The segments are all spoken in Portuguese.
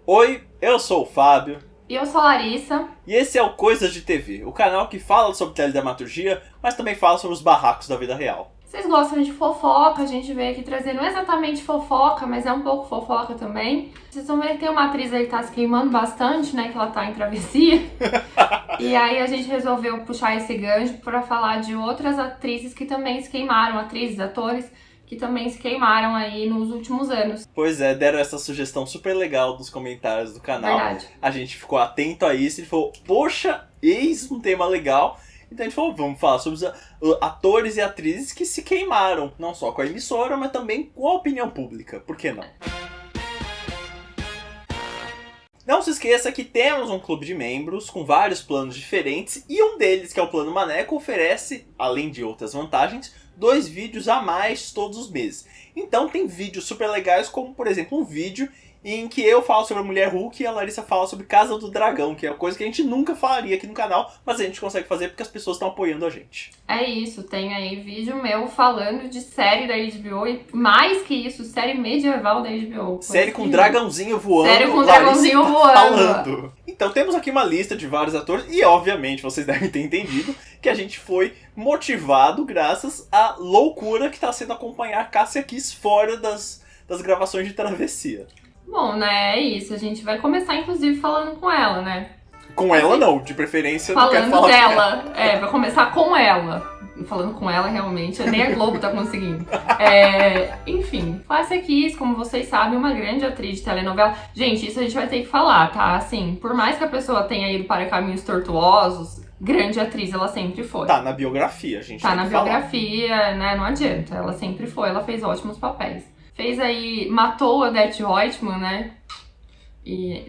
Oi, eu sou o Fábio. E eu sou a Larissa. E esse é o Coisas de TV, o canal que fala sobre teledramaturgia, mas também fala sobre os barracos da vida real. Vocês gostam de fofoca, a gente veio aqui trazer, não é exatamente fofoca, mas é um pouco fofoca também. Vocês vão ver que tem uma atriz aí que tá se queimando bastante, né, que ela tá em travessia. E aí a gente resolveu puxar esse gancho pra falar de outras atrizes que também se queimaram, atrizes, atores, que também se queimaram aí nos últimos anos. Pois é, deram essa sugestão super legal nos comentários do canal. Verdade. A gente ficou atento a isso e falou, poxa, eis um tema legal. Então a gente falou, vamos falar sobre os atores e atrizes que se queimaram, não só com a emissora, mas também com a opinião pública. Por que não? Não se esqueça que temos um clube de membros com vários planos diferentes e um deles, que é o Plano Maneco, oferece, além de outras vantagens, 2 vídeos a mais todos os meses. Então tem vídeos super legais, como por exemplo um vídeo em que eu falo sobre a Mulher Hulk e a Larissa fala sobre Casa do Dragão, que é uma coisa que a gente nunca falaria aqui no canal, mas a gente consegue fazer porque as pessoas estão apoiando a gente. É isso, tem aí vídeo meu falando de série da HBO e mais que isso, série medieval da HBO. Série com dragãozinho voando. Série com Larissa dragãozinho tá voando. falando. Então temos aqui uma lista de vários atores e obviamente vocês devem ter entendido que a gente foi motivado graças à loucura que está sendo acompanhar a Cássia Kiss fora das gravações de Travessia. Bom, né, é isso. A gente vai começar, inclusive, falando com ela, né? Com ela não, de preferência não quero Falando falar dela. Vai começar com ela. Falando com ela, realmente, nem a Globo tá conseguindo. Enfim, Cássia Kiss, como vocês sabem, uma grande atriz de telenovela. Gente, isso a gente vai ter que falar, tá? Assim, por mais que a pessoa tenha ido para caminhos tortuosos, grande atriz ela sempre foi. Tá na biografia, a gente Tá tem na que falar. biografia, né? Não adianta. Ela sempre foi, ela fez ótimos papéis. Fez aí, matou a Odete Roitman, né? E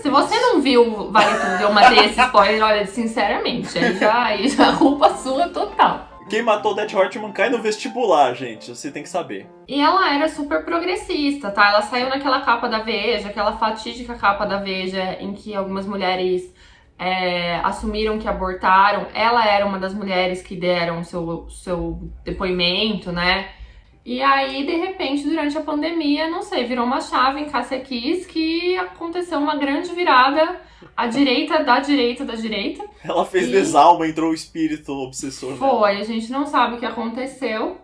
se você não viu Vale Tudo, eu matei esse spoiler, olha, sinceramente, aí já culpa sua total. Quem matou Odete Roitman cai no vestibular, gente, você tem que saber. E ela era super progressista, tá? Ela saiu naquela capa da Veja, aquela fatídica capa da Veja, em que algumas mulheres assumiram que abortaram. Ela era uma das mulheres que deram seu depoimento, né? E aí, de repente, durante a pandemia, não sei, virou uma chave em Cássia Kiss que aconteceu uma grande virada à direita da direita da direita. Ela fez desalma, entrou o espírito obsessor nela. Foi, a gente não sabe o que aconteceu.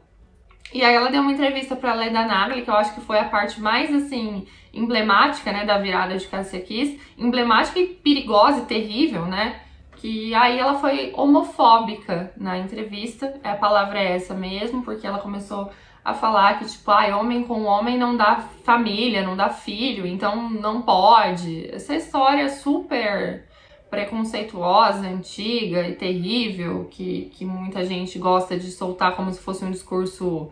E aí ela deu uma entrevista pra Leda Nagli, que eu acho que foi a parte mais, assim, emblemática, né, da virada de Cássia Kiss. Emblemática e perigosa e terrível, né? Que aí ela foi homofóbica na entrevista. A palavra é essa mesmo, porque ela começou a falar que, tipo, homem com homem não dá família, não dá filho, então não pode. Essa história super preconceituosa, antiga e terrível, que muita gente gosta de soltar como se fosse um discurso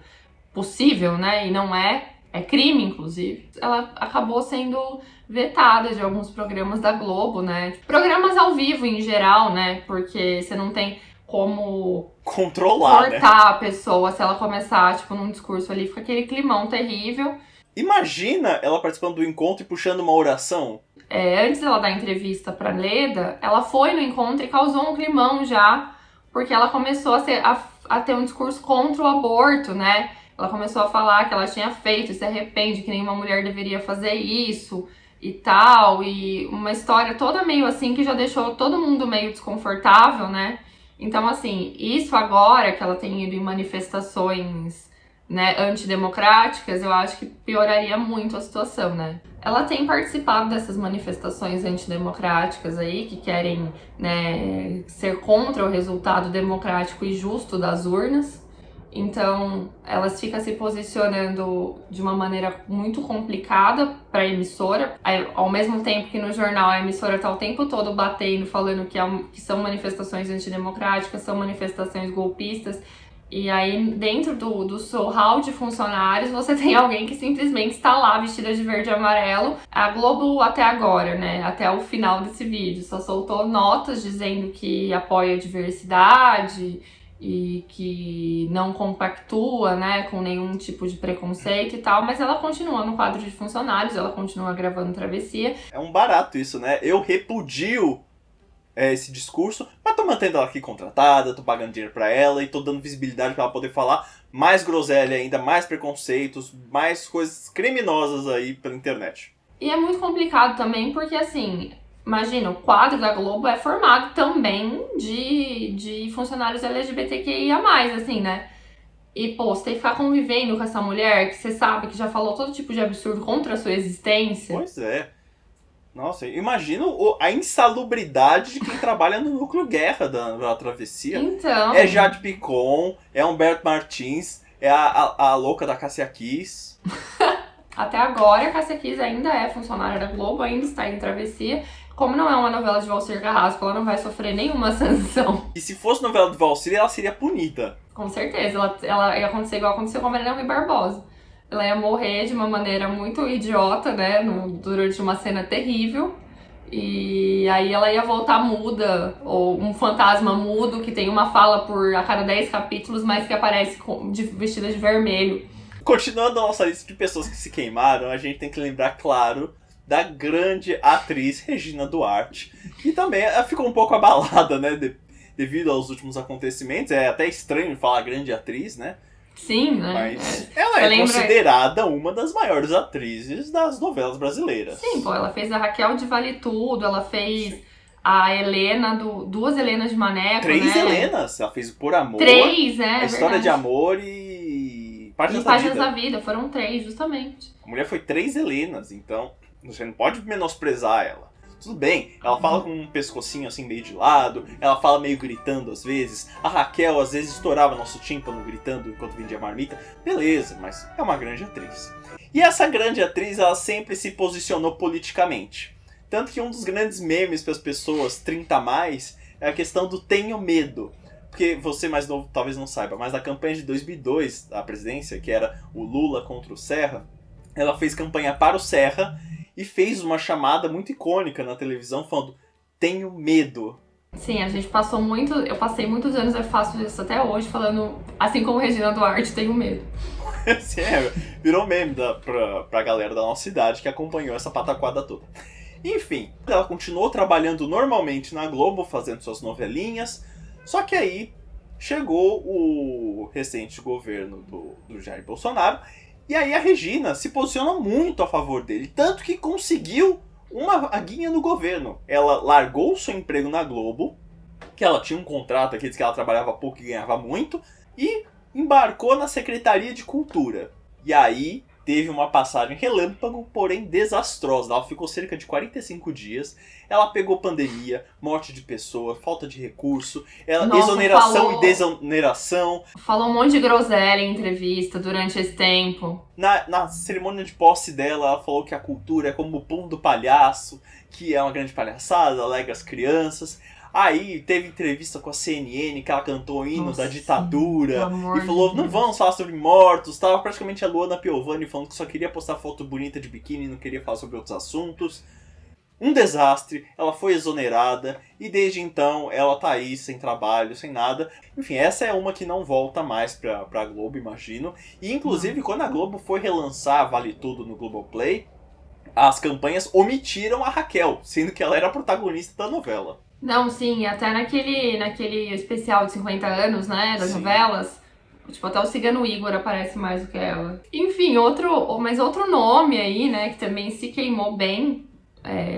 possível, né? E não é. É crime, inclusive. Ela acabou sendo vetada de alguns programas da Globo, né? Programas ao vivo, em geral, né? Porque você não tem como controlar, cortar, né? A pessoa se ela começar, tipo, num discurso ali, fica aquele climão terrível. Imagina ela participando do encontro e puxando uma oração. Antes dela dar entrevista pra Leda, ela foi no encontro e causou um climão já, porque ela começou a ter um discurso contra o aborto, né? Ela começou a falar que ela tinha feito e se arrepende, que nenhuma mulher deveria fazer isso e tal, e uma história toda meio assim que já deixou todo mundo meio desconfortável, né? Então, assim, isso agora que ela tem ido em manifestações, né, antidemocráticas, eu acho que pioraria muito a situação, né? Ela tem participado dessas manifestações antidemocráticas aí, que querem, né, ser contra o resultado democrático e justo das urnas. Então, elas ficam se posicionando de uma maneira muito complicada para a emissora. Ao mesmo tempo que no jornal a emissora está o tempo todo batendo, falando que são manifestações antidemocráticas, são manifestações golpistas. E aí, dentro do seu hall de funcionários, você tem alguém que simplesmente está lá vestida de verde e amarelo. A Globo, até agora, né, até o final desse vídeo, só soltou notas dizendo que apoia a diversidade e que não compactua, né, com nenhum tipo de preconceito e tal, mas ela continua no quadro de funcionários, ela continua gravando Travessia. É um barato isso, né? Eu repudio esse discurso, mas tô mantendo ela aqui contratada, tô pagando dinheiro pra ela e tô dando visibilidade pra ela poder falar mais groselha ainda, mais preconceitos, mais coisas criminosas aí pela internet. E é muito complicado também porque, assim, imagina, o quadro da Globo é formado também de funcionários LGBTQIA+, assim, né? E, pô, você tem que ficar convivendo com essa mulher que você sabe que já falou todo tipo de absurdo contra a sua existência. Pois é. Nossa, imagina a insalubridade de quem trabalha no núcleo guerra da travessia. Então... É Jade Picon, é Humberto Martins, é a louca da Cássia Kiss. Até agora, a Cássia Kiss ainda é funcionária da Globo, ainda está em travessia. Como não é uma novela de Valcir Carrasco, ela não vai sofrer nenhuma sanção. E se fosse novela do Valcir, ela seria punida. Com certeza, ela ia acontecer igual aconteceu com a Mariana Rui Barbosa. Ela ia morrer de uma maneira muito idiota, né, durante uma cena terrível. E aí ela ia voltar muda, ou um fantasma mudo que tem uma fala a cada 10 capítulos, mas que aparece vestida de vermelho. Continuando a nossa lista de pessoas que se queimaram, a gente tem que lembrar, claro, da grande atriz Regina Duarte, que também ficou um pouco abalada, né, devido aos últimos acontecimentos. É até estranho falar grande atriz, né? Sim, né? Mas ela é considerada uma das maiores atrizes das novelas brasileiras. Sim, pô, ela fez a Raquel de Vale Tudo, ela fez a Helena, duas Helenas de Maneco, 3 né? Helenas, ela fez Por Amor, 3, A História de Amor e Páginas da Páginas Vida. da Vida, foram 3, justamente. A mulher foi 3 Helenas, então você não pode menosprezar ela. Tudo bem, ela fala com um pescocinho assim meio de lado, ela fala meio gritando às vezes. A Raquel às vezes estourava nosso tímpano gritando enquanto vendia marmita. Beleza, mas é uma grande atriz. E essa grande atriz, ela sempre se posicionou politicamente. Tanto que um dos grandes memes para as pessoas 30 a mais é a questão do tenho medo. Porque você mais novo talvez não saiba, mas na campanha de 2002 da presidência, que era o Lula contra o Serra, ela fez campanha para o Serra e fez uma chamada muito icônica na televisão falando, tenho medo. Sim, eu passei muitos anos, eu faço isso até hoje, falando, assim como Regina Duarte, tenho medo. Sim, virou meme pra galera da nossa cidade que acompanhou essa pataquada toda. Enfim, ela continuou trabalhando normalmente na Globo, fazendo suas novelinhas, só que aí chegou o recente governo do Jair Bolsonaro. E aí a Regina se posiciona muito a favor dele, tanto que conseguiu uma vaguinha no governo. Ela largou o seu emprego na Globo, que ela tinha um contrato aqui, diz que ela trabalhava pouco e ganhava muito, e embarcou na Secretaria de Cultura. E aí teve uma passagem relâmpago, porém desastrosa. Ela ficou cerca de 45 dias. Ela pegou pandemia, morte de pessoa, falta de recurso, exoneração e desoneração. Falou um monte de groselha em entrevista durante esse tempo. Na cerimônia de posse dela, ela falou que a cultura é como o pão do palhaço, que é uma grande palhaçada, alegra as crianças. Aí teve entrevista com a CNN, que ela cantou o hino da ditadura, e falou, não vamos falar sobre mortos, tava praticamente a Luana Piovani falando que só queria postar foto bonita de biquíni e não queria falar sobre outros assuntos. Um desastre, ela foi exonerada, e desde então ela tá aí sem trabalho, sem nada. Enfim, essa é uma que não volta mais pra Globo, imagino. E inclusive quando a Globo foi relançar Vale Tudo no Globoplay, as campanhas omitiram a Raquel, sendo que ela era a protagonista da novela. Não, sim, até naquele especial de 50 anos, né, das novelas, tipo, até o Cigano Igor aparece mais do que ela. Enfim, mas outro nome aí, né, que também se queimou bem,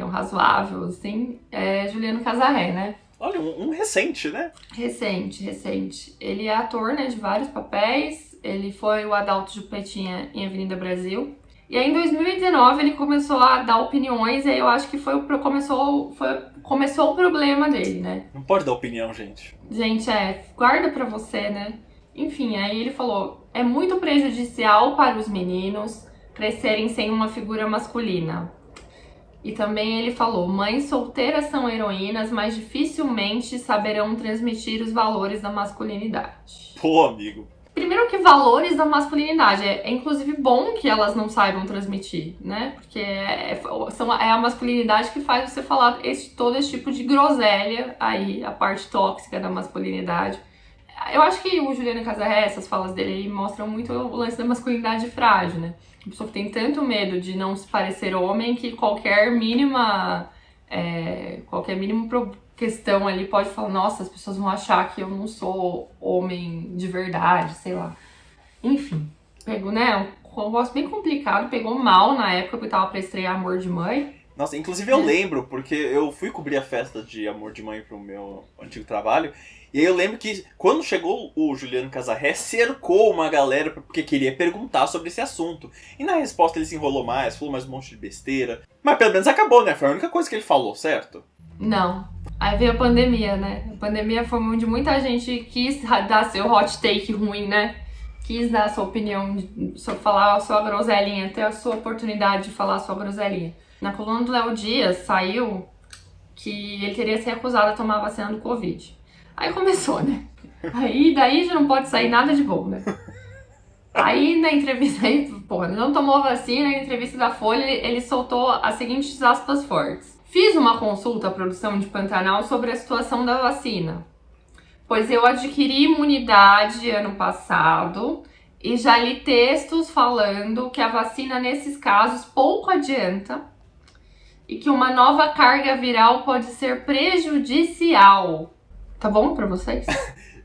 um razoável, assim, é Juliano Casarré, né? Olha, um recente, né? Recente. Ele é ator, né, de vários papéis, ele foi o Adalto Jupetinha em Avenida Brasil. E aí em 2019 ele começou a dar opiniões e aí eu acho que começou o problema dele, né? Não pode dar opinião, gente. Gente, guarda pra você, né? Enfim, aí ele falou, é muito prejudicial para os meninos crescerem sem uma figura masculina. E também ele falou, mães solteiras são heroínas, mas dificilmente saberão transmitir os valores da masculinidade. Pô, amigo. Primeiro que valores da masculinidade, é inclusive bom que elas não saibam transmitir, né? Porque é a masculinidade que faz você falar todo esse tipo de groselha aí, a parte tóxica da masculinidade. Eu acho que o Juliano Casarré, essas falas dele aí, mostram muito o lance da masculinidade frágil, né? A pessoa que tem tanto medo de não se parecer homem que qualquer mínimo questão ali pode falar, nossa, as pessoas vão achar que eu não sou homem de verdade, sei lá. Enfim, pego, né, um negócio bem complicado, pegou mal na época, porque tava pra estrear Amor de Mãe. Nossa, inclusive eu lembro, porque eu fui cobrir a festa de Amor de Mãe pro meu antigo trabalho, e aí eu lembro que quando chegou o Juliano Casarré, cercou uma galera porque queria perguntar sobre esse assunto. E na resposta ele se enrolou mais, falou mais um monte de besteira. Mas pelo menos acabou, né? Foi a única coisa que ele falou, certo? Não. Aí veio a pandemia, né? A pandemia foi onde muita gente quis dar seu hot take ruim, né? Quis dar a sua opinião, falar a sua groselinha, ter a sua oportunidade de falar a sua groselinha. Na coluna do Léo Dias saiu que ele teria se recusado a tomar a vacina do Covid. Aí começou, né? Aí daí já não pode sair nada de bom, né? Aí na entrevista, não tomou a vacina, na entrevista da Folha ele soltou as seguintes aspas fortes. Fiz uma consulta à produção de Pantanal sobre a situação da vacina, pois eu adquiri imunidade ano passado e já li textos falando que a vacina nesses casos pouco adianta e que uma nova carga viral pode ser prejudicial. Tá bom pra vocês?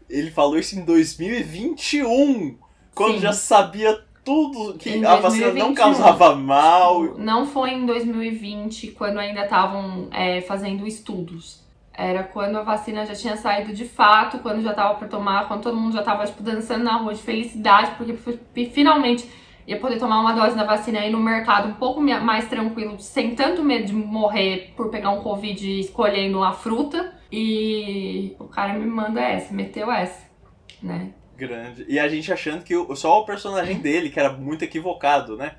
Ele falou isso em 2021, quando Sim. já sabia tudo, que Em a vacina 2021. não causava mal. Não foi em 2020, quando ainda estavam fazendo estudos. Era quando a vacina já tinha saído de fato, quando já tava pra tomar, quando todo mundo já tava dançando na rua de felicidade, porque finalmente ia poder tomar uma dose da vacina aí no mercado um pouco mais tranquilo, sem tanto medo de morrer por pegar um Covid escolhendo uma fruta. E o cara me manda meteu essa, né? Grande. E a gente achando que só o personagem dele, que era muito equivocado, né?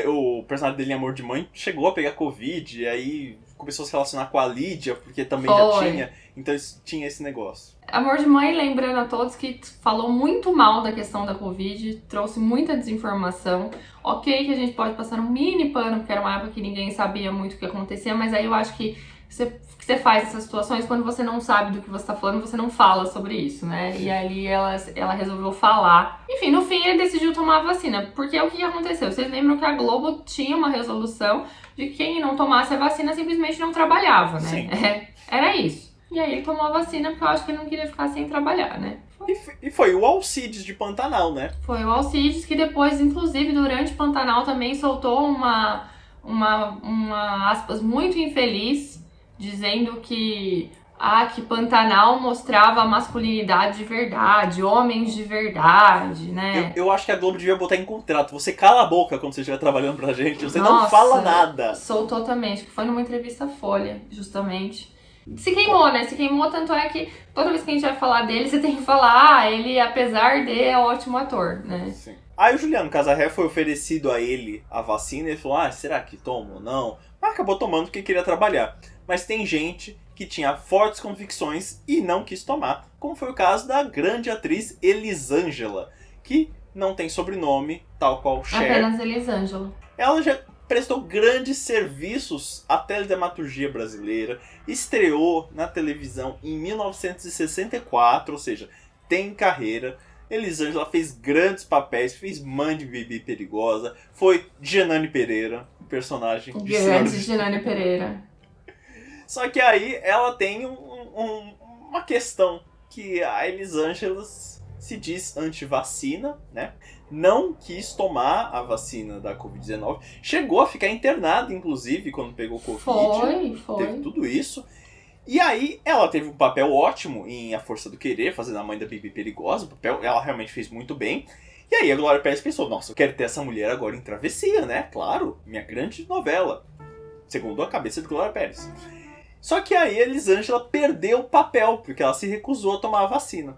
O personagem dele em Amor de Mãe chegou a pegar Covid, e aí começou a se relacionar com a Lídia, porque também já tinha. Então tinha esse negócio. Amor de Mãe, lembrando a todos que falou muito mal da questão da Covid, trouxe muita desinformação. Ok que a gente pode passar um mini pano, porque era uma época que ninguém sabia muito o que acontecia, mas aí eu acho que você faz essas situações quando você não sabe do que você tá falando, você não fala sobre isso, né? E ali ela resolveu falar. Enfim, no fim ele decidiu tomar a vacina, porque o que aconteceu? Vocês lembram que a Globo tinha uma resolução de que quem não tomasse a vacina simplesmente não trabalhava, né? Sim. Era isso. E aí ele tomou a vacina porque eu acho que ele não queria ficar sem trabalhar, né? E foi o Alcides de Pantanal, né? Foi o Alcides que depois, inclusive, durante Pantanal também soltou uma aspas muito infeliz, dizendo que Pantanal mostrava a masculinidade de verdade, homens de verdade, né? Eu acho que a Globo devia botar em contrato. Você cala a boca quando você estiver trabalhando pra gente, você não Nossa, fala nada. Soltou também, acho que foi numa entrevista à Folha, justamente. Se queimou, né? Se queimou, tanto é que toda vez que a gente vai falar dele, você tem que falar, ele, apesar de, é ótimo ator, né? Sim. Aí o Juliano Casarré foi oferecido a ele a vacina e ele falou, será que toma ou não? Mas acabou tomando porque queria trabalhar. Mas tem gente que tinha fortes convicções e não quis tomar, como foi o caso da grande atriz Elisângela, que não tem sobrenome, tal qual Cher. Apenas Elisângela. Ela já prestou grandes serviços à teledramaturgia brasileira, estreou na televisão em 1964, ou seja, tem carreira. Elisângela fez grandes papéis, fez mãe de Bibi Perigosa, foi Janane Pereira, personagem de Grande Janane Pereira. Só que aí ela tem uma questão, que a Elisângela se diz anti-vacina, né? Não quis tomar a vacina da Covid-19. Chegou a ficar internada, inclusive, quando pegou Covid. Foi. Teve tudo isso. E aí ela teve um papel ótimo em A Força do Querer, fazendo a mãe da Bibi Perigosa. O papel ela realmente fez muito bem. E aí a Glória Pérez pensou, nossa, eu quero ter essa mulher agora em Travessia, né? Claro, minha grande novela. Segundo a cabeça de Glória Pérez. Só que aí a Elisângela perdeu o papel, porque ela se recusou a tomar a vacina.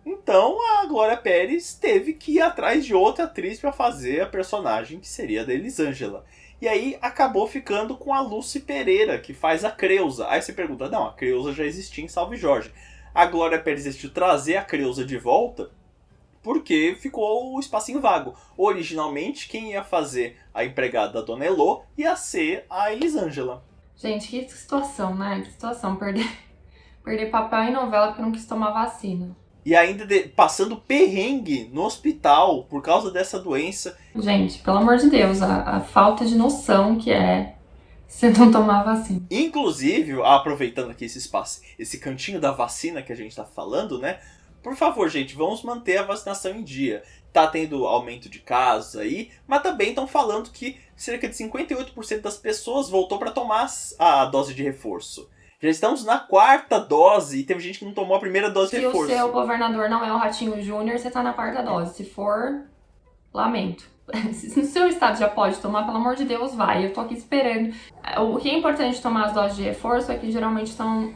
Então a Glória Pérez teve que ir atrás de outra atriz para fazer a personagem que seria a da Elisângela. E aí acabou ficando com a Lucy Pereira, que faz a Creusa. Aí você pergunta, não, a Creusa já existia em Salve Jorge. A Glória Pérez decidiu trazer a Creusa de volta porque ficou o espacinho vago. Originalmente, quem ia fazer a empregada da Dona Elô ia ser a Elisângela. Gente, que situação, né? Que situação. Perder papel em novela porque não quis tomar vacina. E ainda passando perrengue no hospital por causa dessa doença. Gente, pelo amor de Deus, a falta de noção que é você não tomar vacina. Inclusive, aproveitando aqui esse espaço, esse cantinho da vacina que a gente tá falando, né? Por favor, gente, vamos manter a vacinação em dia. tá tendo aumento de casos aí, mas também estão falando que cerca de 58% das pessoas voltou para tomar a dose de reforço. Já estamos na 4ª dose e teve gente que não tomou a primeira dose de reforço. Se o seu governador não é o Ratinho Júnior, você tá na 4ª dose. Se for, lamento. Se no seu estado já pode tomar, pelo amor de Deus, vai. Eu tô aqui esperando. O que é importante tomar as doses de reforço é que geralmente estão...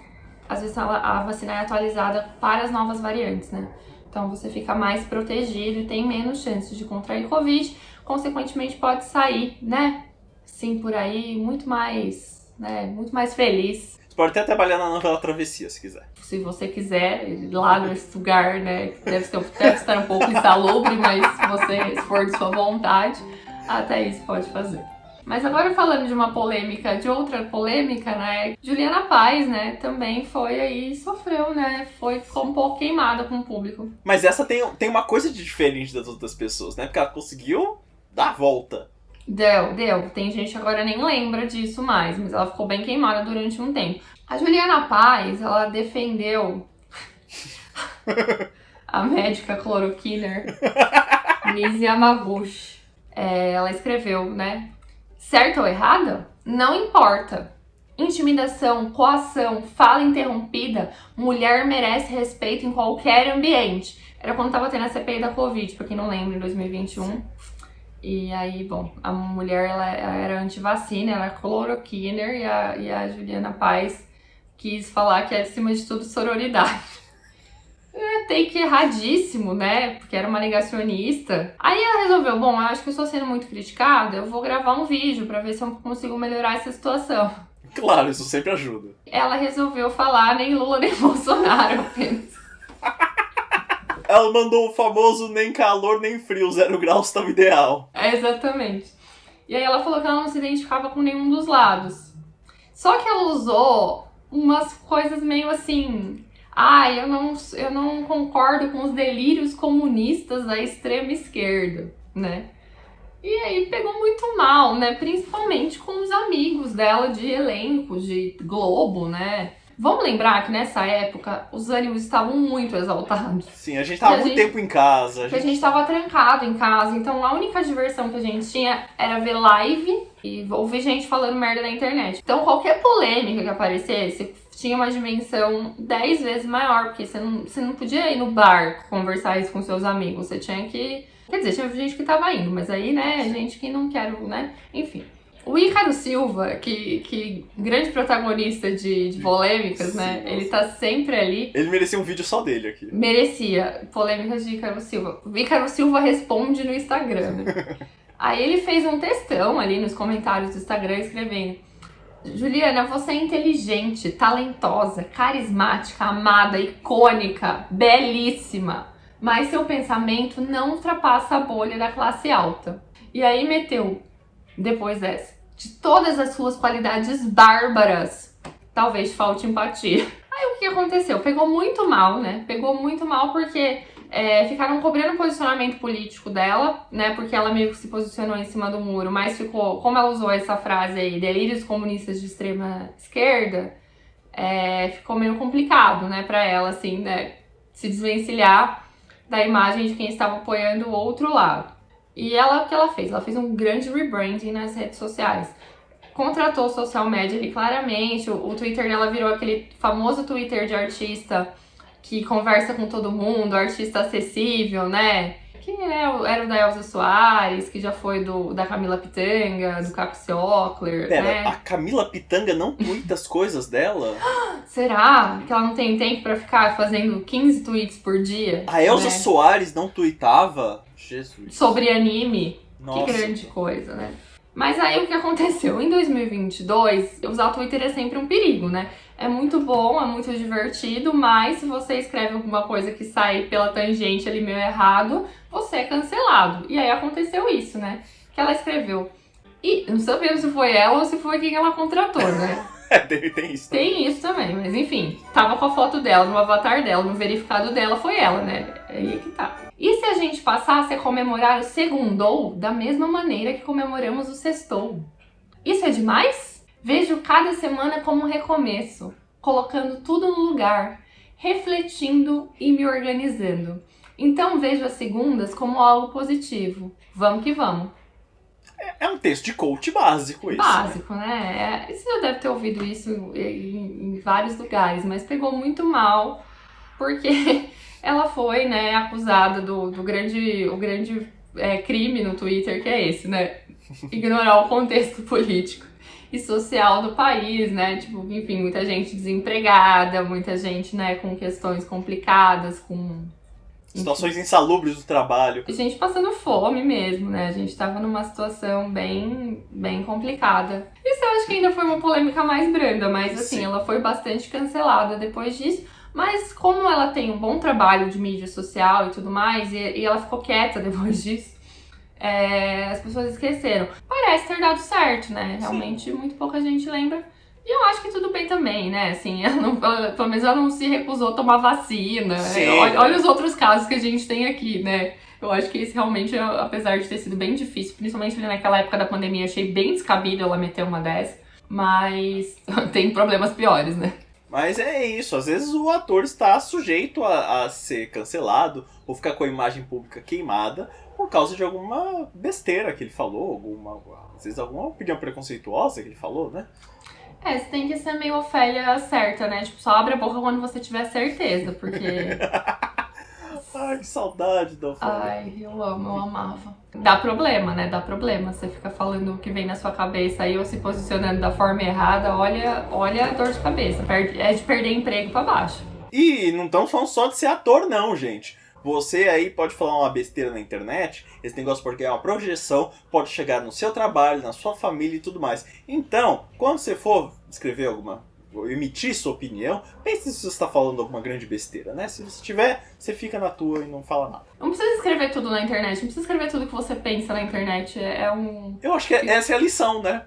Às vezes a vacina é atualizada para as novas variantes, né? Então você fica mais protegido e tem menos chances de contrair Covid. Consequentemente pode sair, né? Sim, por aí, muito mais, né? Muito mais feliz. Você pode até trabalhar na novela Travessia, se quiser. Se você quiser, lá nesse lugar, né? Deve estar um pouco insalubre, mas se for de sua vontade, até isso pode fazer. Mas agora falando de uma polêmica, de outra polêmica, né? Juliana Paz, né? Também foi aí, sofreu, né? Ficou um pouco queimada com o público. Mas essa tem uma coisa de diferente das outras pessoas, né? Porque ela conseguiu dar a volta. Deu. Tem gente que agora nem lembra disso mais, mas ela ficou bem queimada durante um tempo. A Juliana Paz, ela defendeu a médica cloroquiner Nise Yamaguchi. Ela escreveu, né? Certo ou errada? Não importa. Intimidação, coação, fala interrompida, mulher merece respeito em qualquer ambiente. Era quando tava tendo a CPI da Covid, pra quem não lembra, em 2021. E aí, bom, a mulher ela era anti-vacina, ela era cloroquiner e a Juliana Paz quis falar que é, acima de tudo, sororidade. Take erradíssimo, né? Porque era uma negacionista. Aí ela resolveu, bom, eu acho que eu estou sendo muito criticada, eu vou gravar um vídeo pra ver se eu consigo melhorar essa situação. Claro, isso sempre ajuda. Ela resolveu falar nem Lula nem Bolsonaro apenas. Ela mandou o famoso nem calor nem frio, 0 graus tava ideal. Exatamente. E aí ela falou que ela não se identificava com nenhum dos lados. Só que ela usou umas coisas meio assim... eu não concordo com os delírios comunistas da extrema esquerda, né? E aí pegou muito mal, né? Principalmente com os amigos dela de elenco, de Globo, né? Vamos lembrar que nessa época os ânimos estavam muito exaltados. Sim, a gente tava muito tempo em casa. A gente tava trancado em casa, então a única diversão que a gente tinha era ver live e ouvir gente falando merda na internet. Então qualquer polêmica que aparecesse tinha uma dimensão 10 vezes maior, porque você não podia ir no bar conversar isso com seus amigos, você tinha que... Quer dizer, tinha gente que tava indo, mas aí, né, gente que não quer, né, enfim. O Ícaro Silva, que grande protagonista de polêmicas, né, ele tá sempre ali. Ele merecia um vídeo só dele aqui. Merecia, polêmicas de Ícaro Silva. O Ícaro Silva responde no Instagram, né? Aí ele fez um textão ali nos comentários do Instagram, escrevendo: Juliana, você é inteligente, talentosa, carismática, amada, icônica, belíssima, mas seu pensamento não ultrapassa a bolha da classe alta. E aí meteu, depois dessa, de todas as suas qualidades bárbaras, talvez falte empatia. Aí o que aconteceu? Pegou muito mal, né? Pegou muito mal porque ficaram cobrando o posicionamento político dela, né? Porque ela meio que se posicionou em cima do muro, mas ficou, como ela usou essa frase aí, delírios comunistas de extrema esquerda, ficou meio complicado, né, pra ela, assim, né, se desvencilhar da imagem de quem estava apoiando o outro lado. E ela, o que ela fez? Ela fez um grande rebranding nas redes sociais. Contratou o social media ali claramente, o Twitter dela virou aquele famoso Twitter de artista que conversa com todo mundo, artista acessível, né? Que era o da Elza Soares, que já foi da Camila Pitanga, do Caco Ciocler, Pera, né? A Camila Pitanga não tuita as coisas dela? Será que ela não tem tempo pra ficar fazendo 15 tweets por dia? A Elza Soares não tuitava? Jesus. Sobre anime? Nossa. Que grande coisa, né? Mas aí o que aconteceu? Em 2022, usar o Twitter é sempre um perigo, né? É muito bom, é muito divertido, mas se você escreve alguma coisa que sai pela tangente ali meio errado, você é cancelado. E aí aconteceu isso, né? Que ela escreveu. E não sabemos se foi ela ou se foi quem ela contratou, né? Tem isso também. Tem isso também, mas enfim, tava com a foto dela, no avatar dela, no verificado dela, foi ela, né? Aí que tá. E se a gente passasse a comemorar o segundou da mesma maneira que comemoramos o sextou? Isso é demais? Vejo cada semana como um recomeço, colocando tudo no lugar, refletindo e me organizando. Então vejo as segundas como algo positivo. Vamos que vamos. É um texto de coach básico isso. Básico, né? Você já deve ter ouvido isso em vários lugares, mas pegou muito mal, porque ela foi, né, acusada do grande crime no Twitter, que é esse, né? Ignorar o contexto político e social do país, né? Tipo, enfim, muita gente desempregada, muita gente, né, com questões complicadas, com situações insalubres do trabalho. Gente passando fome mesmo, né? A gente tava numa situação bem complicada. Isso eu acho que ainda foi uma polêmica mais branda, mas assim, ela foi bastante cancelada depois disso. Mas como ela tem um bom trabalho de mídia social e tudo mais, e ela ficou quieta depois disso, as pessoas esqueceram. Parece ter dado certo, né? Realmente muito pouca gente lembra. E eu acho que tudo bem também, né? Assim, pelo menos ela não se recusou a tomar vacina. Olha os outros casos que a gente tem aqui, né? Eu acho que esse realmente, apesar de ter sido bem difícil, principalmente naquela época da pandemia, achei bem descabido ela meter uma dessa. Mas tem problemas piores, né? Mas é isso, às vezes o ator está sujeito a ser cancelado ou ficar com a imagem pública queimada por causa de alguma besteira que ele falou, às vezes alguma opinião preconceituosa que ele falou, né? Você tem que ser meio Ofélia certa, né? Tipo, só abre a boca quando você tiver certeza, porque... Ai, que saudade da Ofélia. Ai, eu amava. Dá problema, né? Dá problema. Você fica falando o que vem na sua cabeça aí ou se posicionando da forma errada, olha a dor de cabeça. É de perder emprego pra baixo. E não estamos falando só de ser ator, não, gente. Você aí pode falar uma besteira na internet, esse negócio porque é uma projeção, pode chegar no seu trabalho, na sua família e tudo mais. Então, quando você for escrever ou emitir sua opinião, pense se você está falando alguma grande besteira, né? Se você tiver, você fica na tua e não fala nada. Não precisa escrever tudo na internet, não precisa escrever tudo que você pensa na internet. Eu acho que essa é a lição, né?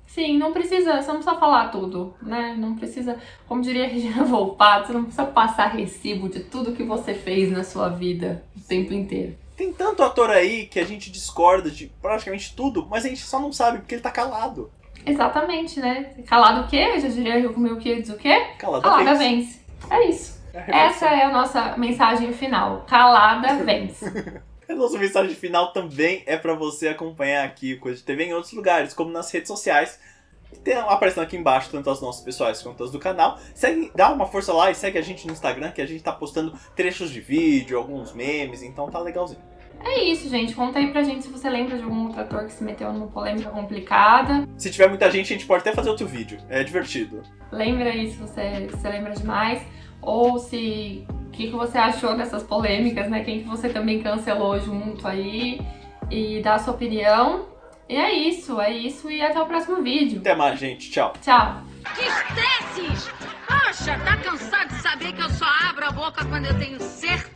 Sim, não precisa, você não precisa falar tudo, né? Não precisa, como diria a Regina Volpato, você não precisa passar recibo de tudo que você fez na sua vida o tempo inteiro. Tem tanto ator aí que a gente discorda de praticamente tudo, mas a gente só não sabe porque ele tá calado. Exatamente, né? Calado o quê? Eu já diria Rio Comeu o quê? Diz o quê? Calada vence. É isso. Essa é a nossa mensagem final. Calada vence. A nossa mensagem final também é pra você acompanhar aqui o Coisa de TV em outros lugares, como nas redes sociais. Tem aparecendo aqui embaixo tanto as nossas pessoais quanto as do canal. Dá uma força lá e segue a gente no Instagram, que a gente tá postando trechos de vídeo, alguns memes, então tá legalzinho. É isso, gente. Conta aí pra gente se você lembra de algum outro ator que se meteu numa polêmica complicada. Se tiver muita gente, a gente pode até fazer outro vídeo. É divertido. Lembra aí se você lembra demais. Ou se... O que você achou dessas polêmicas, né? Quem que você também cancelou junto aí. E dá a sua opinião. E é isso. E até o próximo vídeo. Até mais, gente. Tchau. Tchau. Que estresses! Poxa, tá cansado de saber que eu só abro a boca quando eu tenho certeza?